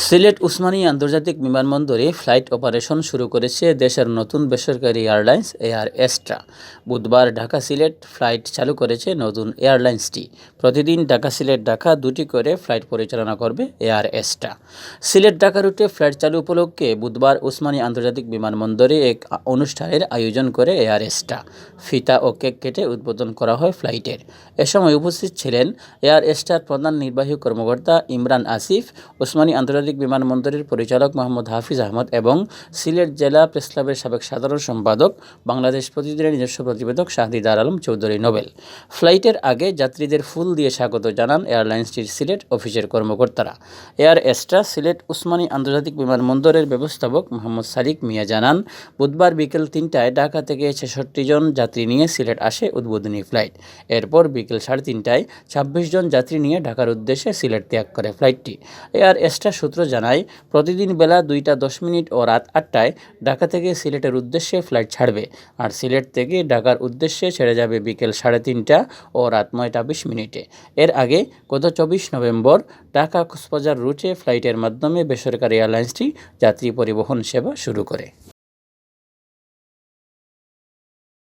সিলেট উসমানী আন্তর্জাতিক বিমানবন্দরে flight operation শুরু করেছে দেশের নতুন বেসরকারি এয়ারলাইন্স এয়ার এস্ট্রা। বুধবার ঢাকা সিলেট ফ্লাইট চালু করেছে নতুন এয়ারলাইন্সটি। প্রতিদিন ঢাকা সিলেট ঢাকা দুটি করে ফ্লাইট পরিচালনা করবে এয়ার এস্ট্রা। সিলেট ঢাকা রুটে ফ্লাইট চালু উপলক্ষে বুধবার উসমানী আন্তর্জাতিক বিমানবন্দরে এক অনুষ্ঠানের আয়োজন করে এয়ার এস্ট্রা। ফিতা ও কেক কেটে উদ্বোধন করা হয় ফ্লাইটের। এ সময় উপস্থিত ছিলেন এয়ার এস্ট্রার প্রধান নির্বাহী কর্মকর্তা ইমরান আসিফ, উসমানী আন্তর্জাতিক বিমানবন্দরের পরিচালক মোহাম্মদ হাফিজ আহমদ এবং সিলেট জেলা প্রেসক্লাবের সাবেক সাধারণ সম্পাদক, বাংলাদেশ প্রতিদিনের নিজস্ব প্রতিবেদক শাহদিদার আলম চৌধুরী নোবেল। ফ্লাইটের আগে যাত্রীদের ফুল দিয়ে স্বাগত জানান এয়ারলাইন্সটির সিলেট অফিসের কর্মকর্তারা। এয়ার এস্ট্রা সিলেট উসমানী আন্তর্জাতিক বিমানবন্দরের ব্যবস্থাপক মোহাম্মদ সাদিক মিয়া জানান, বুধবার বিকেল ৩টায় ঢাকা থেকে ৬৬ জন যাত্রী নিয়ে সিলেট আসে উদ্বোধনী ফ্লাইট। এরপর বিকেল ৩:৩০টায় ২৬ জন যাত্রী নিয়ে ঢাকার উদ্দেশ্যে সিলেট ত্যাগ করে ফ্লাইটটি। এয়ার এস্ট্রা সূত্র জানায়, প্রতিদিন বেলা ২টা ১০ মিনিট ও রাত ৮টায় ঢাকা থেকে সিলেটের উদ্দেশ্যে ফ্লাইট ছাড়বে, আর সিলেট থেকে ঢাকার উদ্দেশ্যে ছেড়ে যাবে বিকেল ৩:৩০টা ও রাত ৯টা ২০ মিনিটে। এর আগে গত ২৪ নভেম্বর ঢাকা কক্সবাজার রুটে ফ্লাইটের মাধ্যমে বেসরকারি এয়ারলাইন্সটি যাত্রী পরিবহন সেবা শুরু করে।